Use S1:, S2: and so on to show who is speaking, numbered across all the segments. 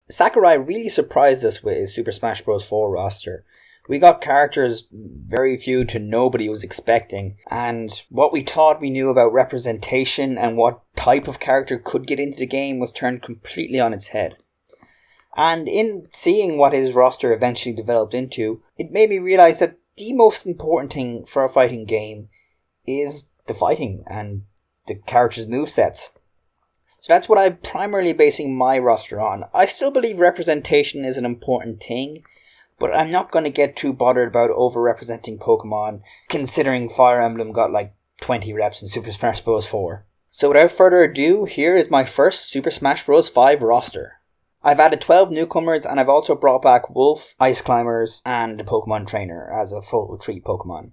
S1: Sakurai really surprised us with his Super Smash Bros. 4 roster. We got characters very few to nobody was expecting, and what we thought we knew about representation and what type of character could get into the game was turned completely on its head. And in seeing what his roster eventually developed into, it made me realise that the most important thing for a fighting game is the fighting and the characters' movesets. So that's what I'm primarily basing my roster on. I still believe representation is an important thing, but I'm not going to get too bothered about over-representing Pokemon, considering Fire Emblem got like 20 reps in Super Smash Bros. 4. So without further ado, here is my first Super Smash Bros. 5 roster. I've added 12 newcomers, and I've also brought back Wolf, Ice Climbers, and the Pokemon Trainer as a full 3 Pokemon.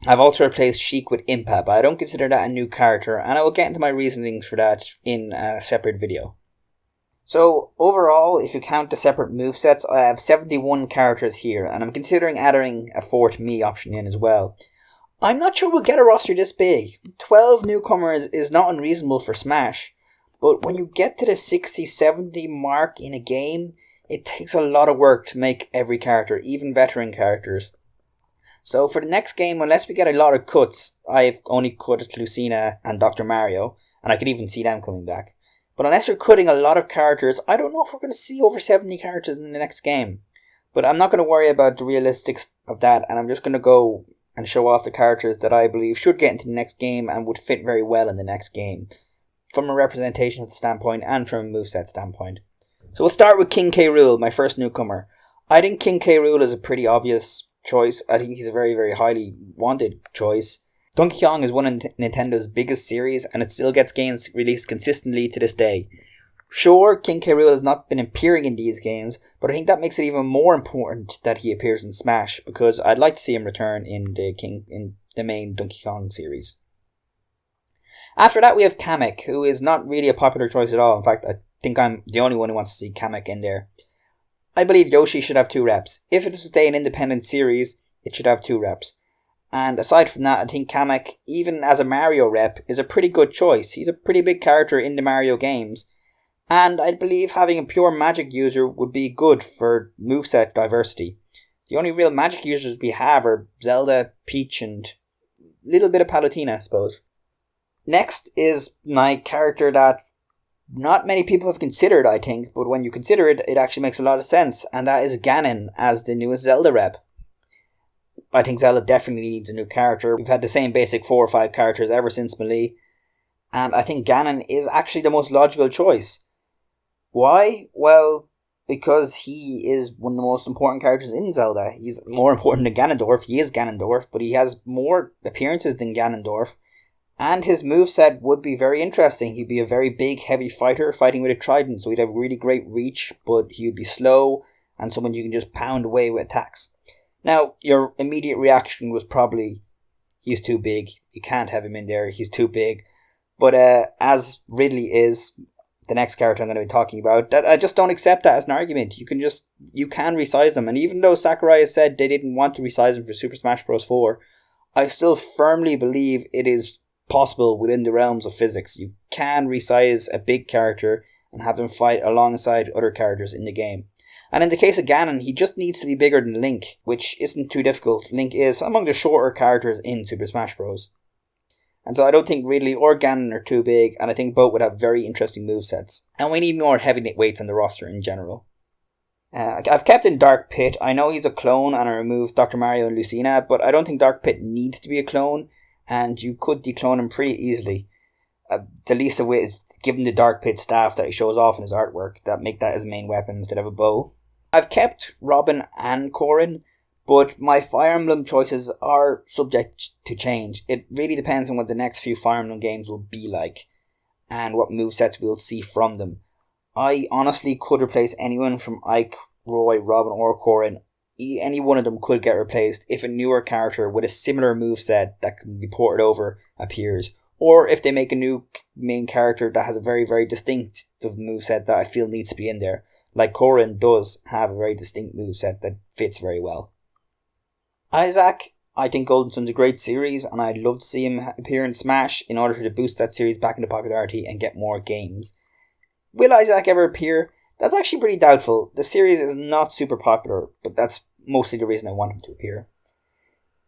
S1: I've also replaced Sheik with Impa, but I don't consider that a new character, and I will get into my reasonings for that in a separate video. So, overall, if you count the separate movesets, I have 71 characters here, and I'm considering adding a 4th Mii option in as well. I'm not sure we'll get a roster this big. 12 newcomers is not unreasonable for Smash, but when you get to the 60-70 mark in a game, it takes a lot of work to make every character, even veteran characters. So for the next game, unless we get a lot of cuts, I've only cut Lucina and Dr. Mario, and I could even see them coming back. But unless you're cutting a lot of characters, I don't know if we're going to see over 70 characters in the next game. But I'm not going to worry about the realistics of that, and I'm just going to go and show off the characters that I believe should get into the next game and would fit very well in the next game, from a representation standpoint and from a moveset standpoint. So we'll start with King K. Rool, my first newcomer. I think King K. Rool is a pretty obvious choice. I think he's a very, very highly wanted choice. Donkey Kong is one of Nintendo's biggest series, and it still gets games released consistently to this day. Sure, King K. Rool has not been appearing in these games, but I think that makes it even more important that he appears in Smash, because I'd like to see him return in the main Donkey Kong series. After that, we have Kamek, who is not really a popular choice at all. In fact, I think I'm the only one who wants to see Kamek in there. I believe Yoshi should have 2 reps. If it was to stay an independent series, it should have 2 reps. And aside from that, I think Kamek, even as a Mario rep, is a pretty good choice. He's a pretty big character in the Mario games. And I believe having a pure magic user would be good for moveset diversity. The only real magic users we have are Zelda, Peach, and a little bit of Palutena, I suppose. Next is my character that not many people have considered, I think, but when you consider it, it actually makes a lot of sense, and that is Ganon as the newest Zelda rep. I think Zelda definitely needs a new character. We've had the same basic 4 or 5 characters ever since Melee, and I think Ganon is actually the most logical choice. Why? Well, because he is one of the most important characters in Zelda. He's more important than Ganondorf. He is Ganondorf, but he has more appearances than Ganondorf. And his moveset would be very interesting. He'd be a very big, heavy fighter fighting with a trident, so he'd have really great reach, but he'd be slow and someone you can just pound away with attacks. Now, your immediate reaction was probably, he's too big. You can't have him in there. He's too big. But as Ridley is the next character I'm going to be talking about, that I just don't accept that as an argument. You can resize them. And even though Sakurai has said they didn't want to resize them for Super Smash Bros. 4, I still firmly believe it is possible within the realms of physics. You can resize a big character and have them fight alongside other characters in the game. And in the case of Ganon, he just needs to be bigger than Link, which isn't too difficult. Link is among the shorter characters in Super Smash Bros. And so I don't think Ridley or Ganon are too big, and I think both would have very interesting movesets. And we need more heavyweights on the roster in general. I've kept in Dark Pit. I know he's a clone, and I removed Dr. Mario and Lucina, but I don't think Dark Pit needs to be a clone, and you could declone him pretty easily. The least of which is given the Dark Pit staff that he shows off in his artwork, that make that his main weapon instead of a bow. I've kept Robin and Corrin, but my Fire Emblem choices are subject to change. It really depends on what the next few Fire Emblem games will be like, and what movesets we'll see from them. I honestly could replace anyone from Ike, Roy, Robin or Corrin. Any one of them could get replaced if a newer character with a similar moveset that can be ported over appears. Or if they make a new main character that has a very, very distinctive moveset that I feel needs to be in there. Like Corrin does have a very distinct moveset that fits very well. Isaac, I think Golden Sun's a great series, and I'd love to see him appear in Smash in order to boost that series back into popularity and get more games. Will Isaac ever appear? That's actually pretty doubtful. The series is not super popular, but that's mostly the reason I want him to appear.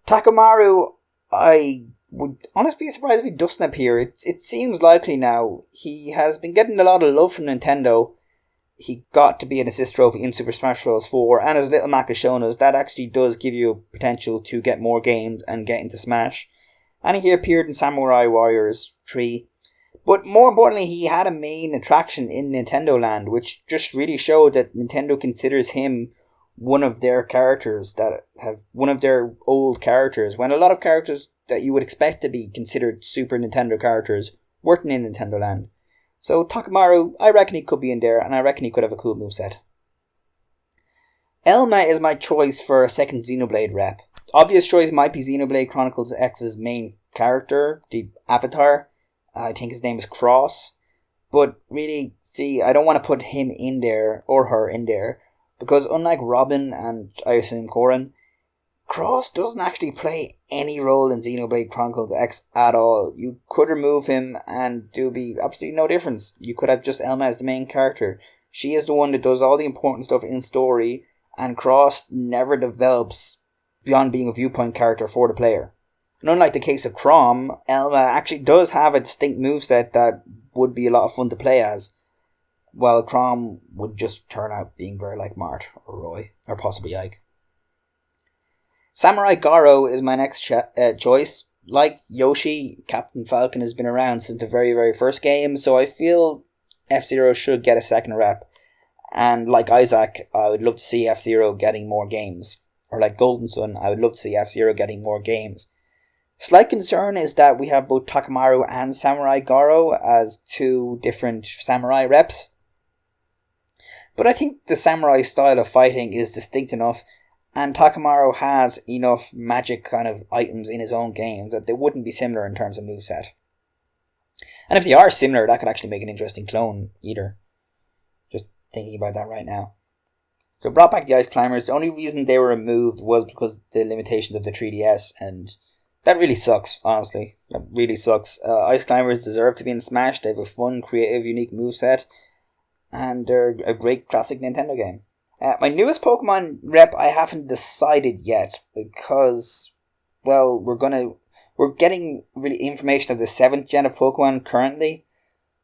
S1: Takamaru, I would honestly be surprised if he doesn't appear. It seems likely now. He has been getting a lot of love from Nintendo. He got to be an assist trophy in Super Smash Bros. 4, and as Little Mac has shown us, that actually does give you potential to get more games and get into Smash. And he appeared in Samurai Warriors 3. But more importantly, he had a main attraction in Nintendo Land, which just really showed that Nintendo considers him one of their characters, that have one of their old characters, when a lot of characters that you would expect to be considered Super Nintendo characters weren't in Nintendo Land. So Takamaru, I reckon he could be in there, and I reckon he could have a cool moveset. Elma is my choice for a second Xenoblade rep. Obvious choice might be Xenoblade Chronicles X's main character, the avatar. I think his name is Cross. But really, see, I don't want to put him in there, or her in there, because unlike Robin and I assume Corrin, Cross doesn't actually play any role in Xenoblade Chronicles X at all. You could remove him and there would be absolutely no difference. You could have just Elma as the main character. She is the one that does all the important stuff in story, and Cross never develops beyond being a viewpoint character for the player. And unlike the case of Chrom, Elma actually does have a distinct moveset that would be a lot of fun to play as, while Chrom would just turn out being very like Marth or Roy, or possibly Ike. Samurai Goro is my next choice. Like Yoshi, Captain Falcon has been around since the very, very first game, so I feel F-Zero should get a second rep. And like Isaac, I would love to see F-Zero getting more games. Or like Golden Sun, I would love to see F-Zero getting more games. Slight concern is that we have both Takamaru and Samurai Goro as two different samurai reps. But I think the samurai style of fighting is distinct enough, and Takamaru has enough magic kind of items in his own game that they wouldn't be similar in terms of moveset. And if they are similar, that could actually make an interesting clone either. Just thinking about that right now. So brought back the Ice Climbers. The only reason they were removed was because of the limitations of the 3DS, and that really sucks, honestly. That really sucks. Ice Climbers deserve to be in Smash. They have a fun, creative, unique moveset, and they're a great classic Nintendo game. My newest Pokemon rep I haven't decided yet because, well, we're getting really information of the 7th gen of Pokemon currently,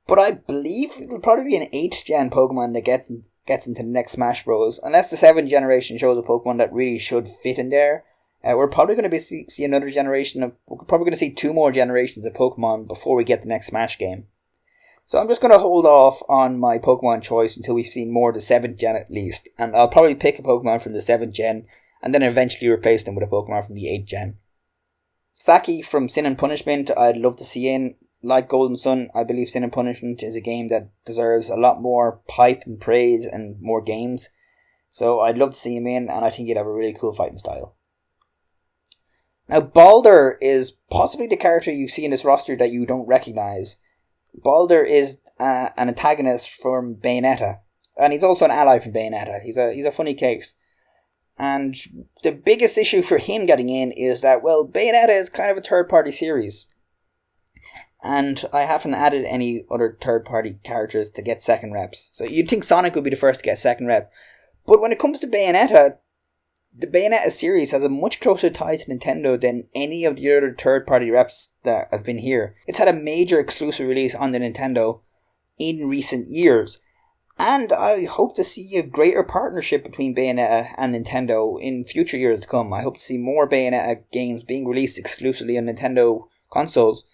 S1: but I believe it'll probably be an 8th gen Pokemon that gets into the next Smash Bros. Unless the 7th generation shows a Pokemon that really should fit in there. We're probably going to see another generation we're probably going to see 2 more generations of Pokemon before we get the next Smash game. So I'm just going to hold off on my Pokemon choice until we've seen more of the 7th gen at least. And I'll probably pick a Pokemon from the 7th gen and then eventually replace them with a Pokemon from the 8th gen. Saki from Sin and Punishment I'd love to see in. Like Golden Sun, I believe Sin and Punishment is a game that deserves a lot more hype and praise and more games. So I'd love to see him in, and I think he'd have a really cool fighting style. Now Baldur is possibly the character you see in this roster that you don't recognise. Baldur is an antagonist from Bayonetta, and he's also an ally from Bayonetta. He's a funny case. And the biggest issue for him getting in is that, well, Bayonetta is kind of a third-party series. And I haven't added any other third-party characters to get second reps. So you'd think Sonic would be the first to get a second rep. But when it comes to Bayonetta, the Bayonetta series has a much closer tie to Nintendo than any of the other third-party reps that have been here. It's had a major exclusive release on the Nintendo in recent years. And I hope to see a greater partnership between Bayonetta and Nintendo in future years to come. I hope to see more Bayonetta games being released exclusively on Nintendo consoles.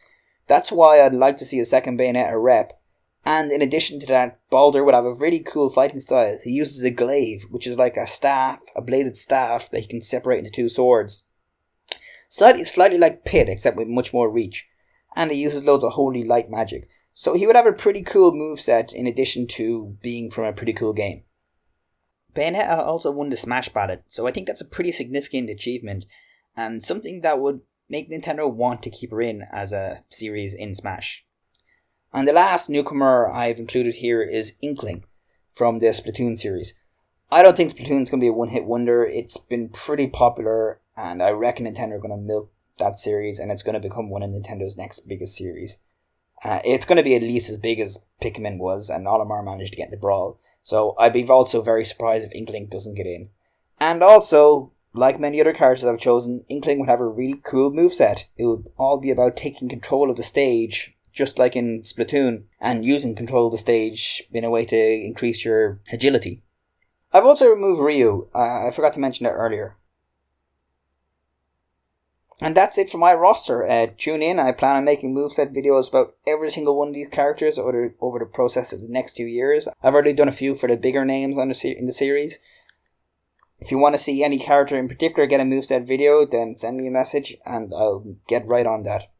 S1: That's why I'd like to see a second Bayonetta rep. And in addition to that, Baldur would have a really cool fighting style. He uses a glaive, which is like a staff, a bladed staff that he can separate into 2 swords. Slightly like Pit, except with much more reach. And he uses loads of holy light magic. So he would have a pretty cool moveset in addition to being from a pretty cool game. Bayonetta also won the Smash Ballot, so I think that's a pretty significant achievement, and something that would make Nintendo want to keep her in as a series in Smash. And the last newcomer I've included here is Inkling from the Splatoon series. I don't think Splatoon's going to be a one-hit wonder. It's been pretty popular, and I reckon Nintendo are going to milk that series, and it's going to become one of Nintendo's next biggest series. It's going to be at least as big as Pikmin was, and Olimar managed to get in the Brawl. So I'd be also very surprised if Inkling doesn't get in. And also, like many other characters I've chosen, Inkling would have a really cool moveset. It would all be about taking control of the stage, just like in Splatoon, and using control of the stage in a way to increase your agility. I've also removed Ryu. I forgot to mention that earlier. And that's it for my roster. Tune in. I plan on making moveset videos about every single one of these characters over the process of the next 2 years. I've already done a few for the bigger names in the series. If you want to see any character in particular get a moveset video, then send me a message and I'll get right on that.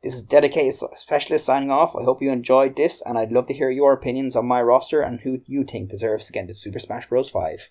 S1: This is Dedicated Specialist signing off. I hope you enjoyed this, and I'd love to hear your opinions on my roster and who you think deserves to get into Super Smash Bros. 5.